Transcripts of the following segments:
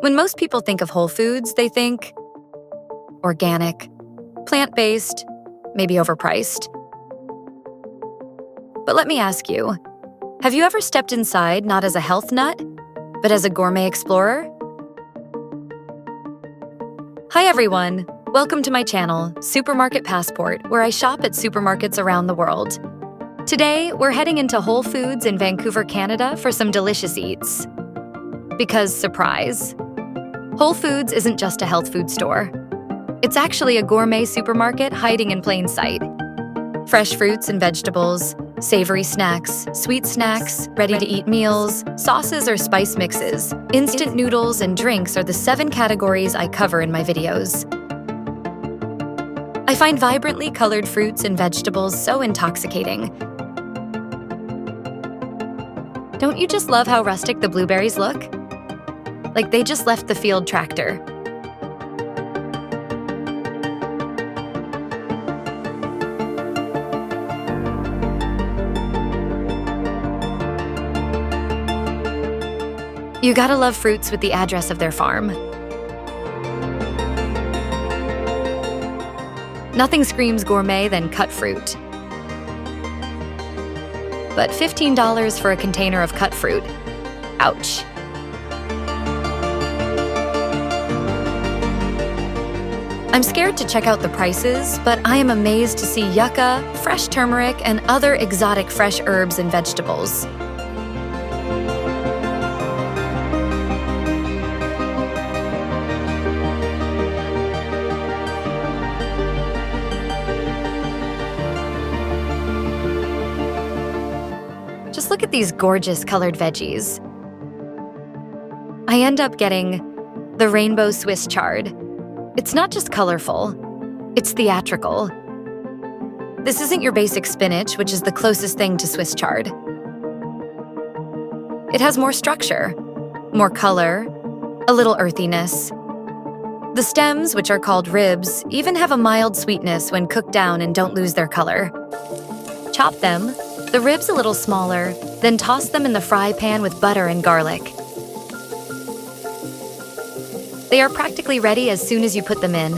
When most people think of whole foods, they think organic, plant-based, maybe overpriced. But let me ask you, have you ever stepped inside not as a health nut, but as a gourmet explorer? Hi everyone, welcome to my channel, Supermarket Passport, where I shop at supermarkets around the world. Today, we're heading into Whole Foods in Vancouver, Canada for some delicious eats. Because, surprise, Whole Foods isn't just a health food store. It's actually a gourmet supermarket hiding in plain sight. Fresh fruits and vegetables, savory snacks, sweet snacks, ready-to-eat meals, sauces or spice mixes, instant noodles, and drinks are the 7 categories I cover in my videos. I find vibrantly colored fruits and vegetables so intoxicating. Don't you just love how rustic the blueberries look? Like they just left the field tractor. You gotta love fruits with the address of their farm. Nothing screams gourmet than cut fruit. But $15 for a container of cut fruit. Ouch. I'm scared to check out the prices, but I am amazed to see yucca, fresh turmeric, and other exotic fresh herbs and vegetables. Just look at these gorgeous colored veggies. I end up getting the rainbow Swiss Chard. It's not just colorful, it's theatrical. This isn't your basic spinach, which is the closest thing to Swiss chard. It has more structure, more color, a little earthiness. The stems, which are called ribs, even have a mild sweetness when cooked down and don't lose their color. Chop them, the ribs a little smaller, then toss them in the fry pan with butter and garlic. They are practically ready as soon as you put them in.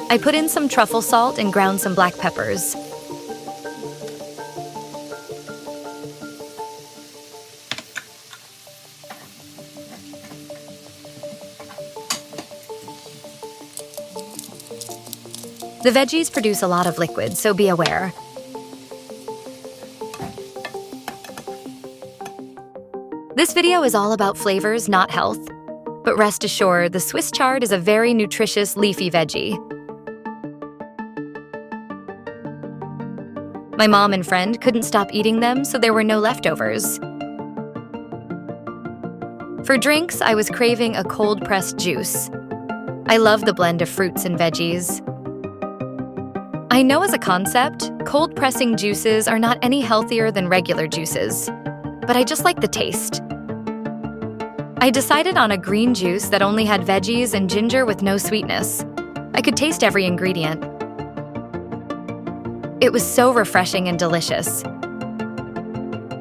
I put in some truffle salt and ground some black peppers. The veggies produce a lot of liquid, so be aware. This video is all about flavors, not health. But rest assured, the Swiss chard is a very nutritious leafy veggie. My mom and friend couldn't stop eating them, so there were no leftovers. For drinks, I was craving a cold-pressed juice. I love the blend of fruits and veggies. I know as a concept, cold-pressing juices are not any healthier than regular juices, but I just like the taste. I decided on a green juice that only had veggies and ginger with no sweetness. I could taste every ingredient. It was so refreshing and delicious.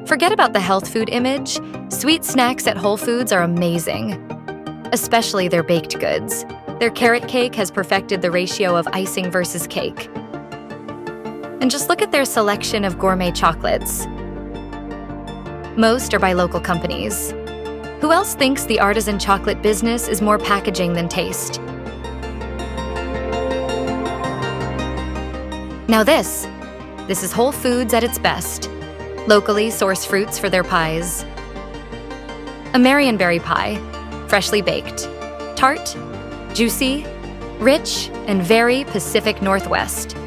Forget about the health food image. Sweet snacks at Whole Foods are amazing, especially their baked goods. Their carrot cake has perfected the ratio of icing versus cake. And just look at their selection of gourmet chocolates. Most are by local companies. Who else thinks the artisan chocolate business is more packaging than taste? Now this is Whole Foods at its best. Locally sourced fruits for their pies. A marionberry pie, freshly baked, tart, juicy, rich, and very Pacific Northwest.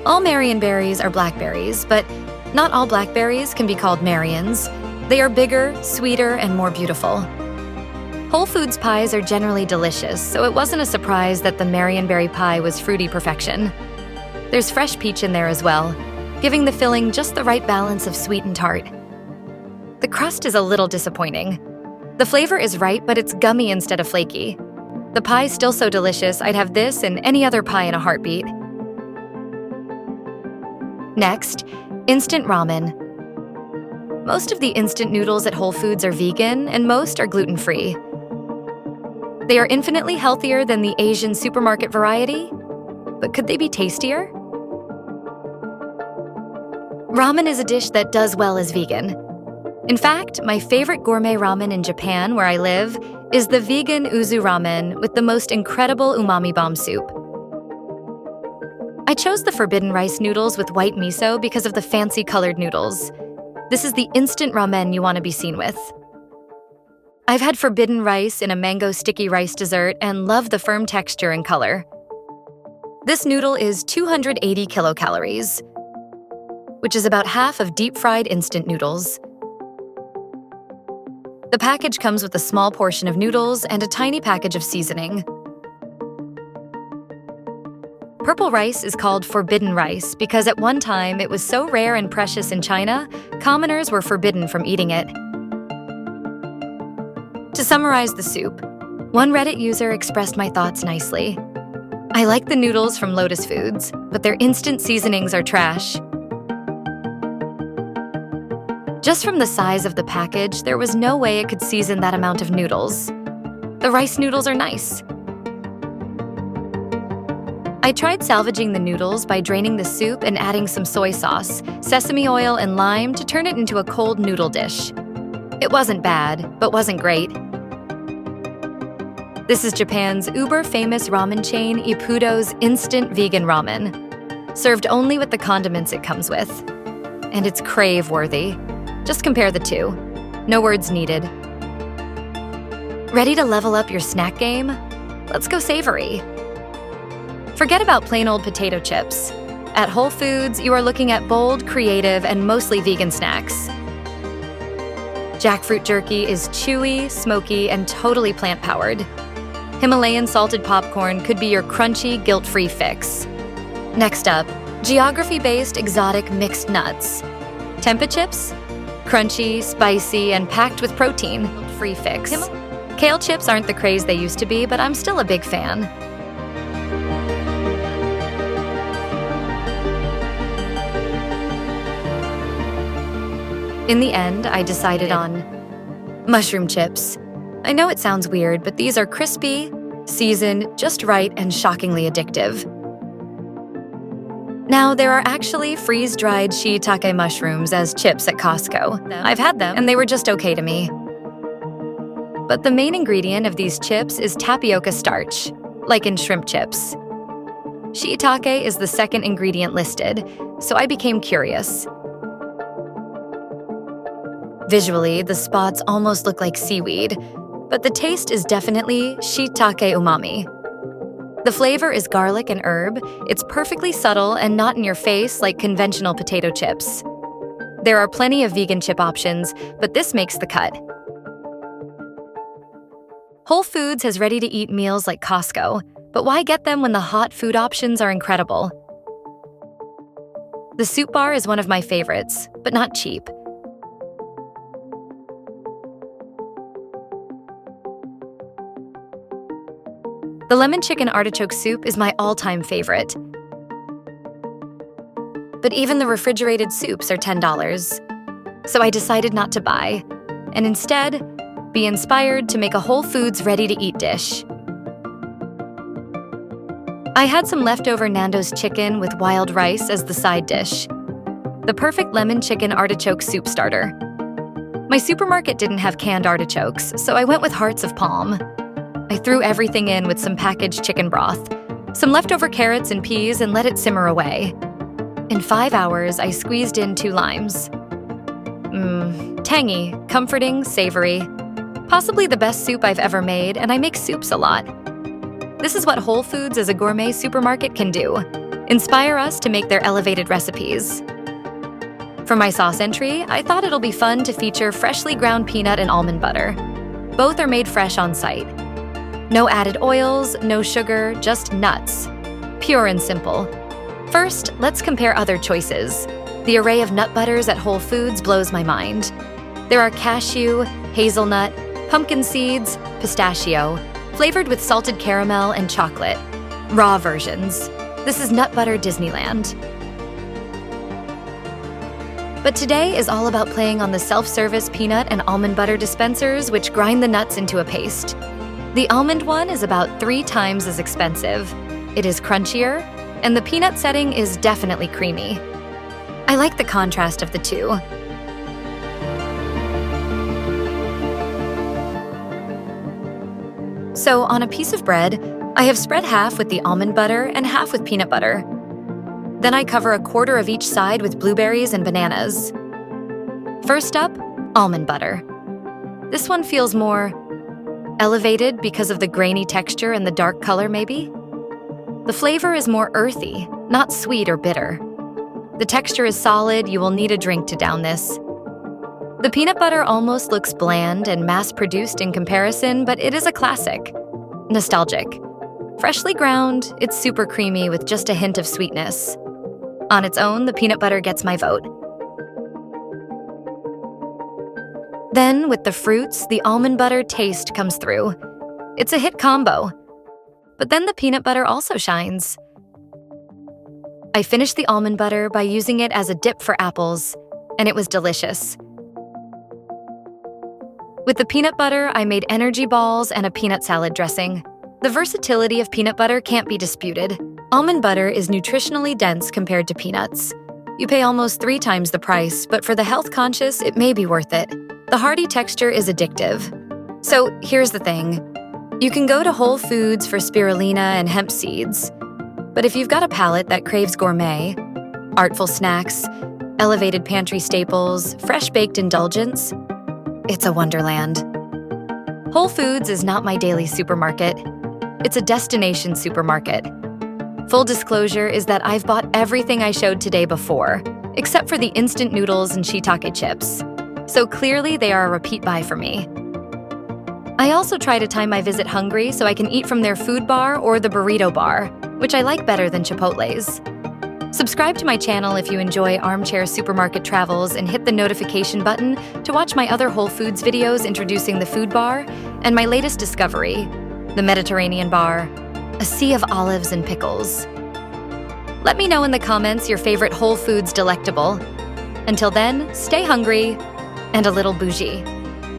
All marionberries are blackberries, but not all blackberries can be called Marions. They are bigger, sweeter, and more beautiful. Whole Foods pies are generally delicious, so it wasn't a surprise that the marionberry pie was fruity perfection. There's fresh peach in there as well, giving the filling just the right balance of sweet and tart. The crust is a little disappointing. The flavor is right, but it's gummy instead of flaky. The pie's still so delicious, I'd have this and any other pie in a heartbeat. Next, instant ramen. Most of the instant noodles at Whole Foods are vegan, and most are gluten-free. They are infinitely healthier than the Asian supermarket variety, but could they be tastier? Ramen is a dish that does well as vegan. In fact, my favorite gourmet ramen in Japan, where I live, is the vegan uzu ramen with the most incredible umami bomb soup. I chose the forbidden rice noodles with white miso because of the fancy colored noodles. This is the instant ramen you want to be seen with. I've had forbidden rice in a mango sticky rice dessert and love the firm texture and color. This noodle is 280 kilocalories, which is about half of deep-fried instant noodles. The package comes with a small portion of noodles and a tiny package of seasoning. Purple rice is called forbidden rice because at one time it was so rare and precious in China, commoners were forbidden from eating it. To summarize the soup, one Reddit user expressed my thoughts nicely. I like the noodles from Lotus Foods, but their instant seasonings are trash. Just from the size of the package, there was no way it could season that amount of noodles. The rice noodles are nice. I tried salvaging the noodles by draining the soup and adding some soy sauce, sesame oil, and lime to turn it into a cold noodle dish. It wasn't bad, but wasn't great. This is Japan's uber-famous ramen chain Ippudo's instant vegan ramen, served only with the condiments it comes with. And it's crave-worthy. Just compare the two. No words needed. Ready to level up your snack game? Let's go savory. Forget about plain old potato chips. At Whole Foods, you are looking at bold, creative, and mostly vegan snacks. Jackfruit jerky is chewy, smoky, and totally plant-powered. Himalayan salted popcorn could be your crunchy, guilt-free fix. Next up, geography-based exotic mixed nuts. Tempeh chips? Crunchy, spicy, and packed with protein. Free fix. Kale chips aren't the craze they used to be, but I'm still a big fan. In the end, I decided on mushroom chips. I know it sounds weird, but these are crispy, seasoned, just right, and shockingly addictive. Now, there are actually freeze-dried shiitake mushrooms as chips at Costco. I've had them, and they were just okay to me. But the main ingredient of these chips is tapioca starch, like in shrimp chips. Shiitake is the second ingredient listed, so I became curious. Visually, the spots almost look like seaweed, but the taste is definitely shiitake umami. The flavor is garlic and herb. It's perfectly subtle and not in your face like conventional potato chips. There are plenty of vegan chip options, but this makes the cut. Whole Foods has ready-to-eat meals like Costco, but why get them when the hot food options are incredible? The soup bar is one of my favorites, but not cheap. The lemon chicken artichoke soup is my all-time favorite. But even the refrigerated soups are $10. So I decided not to buy, and instead, be inspired to make a Whole Foods ready-to-eat dish. I had some leftover Nando's chicken with wild rice as the side dish. The perfect lemon chicken artichoke soup starter. My supermarket didn't have canned artichokes, so I went with hearts of palm. I threw everything in with some packaged chicken broth, some leftover carrots and peas, and let it simmer away. In 5 hours, I squeezed in 2 limes. Tangy, comforting, savory. Possibly the best soup I've ever made, and I make soups a lot. This is what Whole Foods as a gourmet supermarket can do. Inspire us to make their elevated recipes. For my sauce entry, I thought it'll be fun to feature freshly ground peanut and almond butter. Both are made fresh on site. No added oils, no sugar, just nuts. Pure and simple. First, let's compare other choices. The array of nut butters at Whole Foods blows my mind. There are cashew, hazelnut, pumpkin seeds, pistachio, flavored with salted caramel and chocolate. Raw versions. This is Nut Butter Disneyland. But today is all about playing on the self-service peanut and almond butter dispensers, which grind the nuts into a paste. The almond one is about 3 times as expensive. It is crunchier, and the peanut setting is definitely creamy. I like the contrast of the two. So on a piece of bread, I have spread half with the almond butter and half with peanut butter. Then I cover a quarter of each side with blueberries and bananas. First up, almond butter. This one feels more elevated because of the grainy texture and the dark color, maybe? The flavor is more earthy, not sweet or bitter. The texture is solid, you will need a drink to down this. The peanut butter almost looks bland and mass-produced in comparison, but it is a classic. Nostalgic. Freshly ground, it's super creamy with just a hint of sweetness. On its own, the peanut butter gets my vote. Then, with the fruits, the almond butter taste comes through. It's a hit combo. But then the peanut butter also shines. I finished the almond butter by using it as a dip for apples, and it was delicious. With the peanut butter, I made energy balls and a peanut salad dressing. The versatility of peanut butter can't be disputed. Almond butter is nutritionally dense compared to peanuts. You pay almost 3 times the price, but for the health conscious, it may be worth it. The hearty texture is addictive. So here's the thing. You can go to Whole Foods for spirulina and hemp seeds. But if you've got a palate that craves gourmet, artful snacks, elevated pantry staples, fresh-baked indulgence, it's a wonderland. Whole Foods is not my daily supermarket. It's a destination supermarket. Full disclosure is that I've bought everything I showed today before, except for the instant noodles and shiitake chips. So clearly they are a repeat buy for me. I also try to time my visit hungry so I can eat from their food bar or the burrito bar, which I like better than Chipotle's. Subscribe to my channel if you enjoy armchair supermarket travels and hit the notification button to watch my other Whole Foods videos introducing the food bar and my latest discovery, the Mediterranean bar, a sea of olives and pickles. Let me know in the comments your favorite Whole Foods delectable. Until then, stay hungry and a little bougie.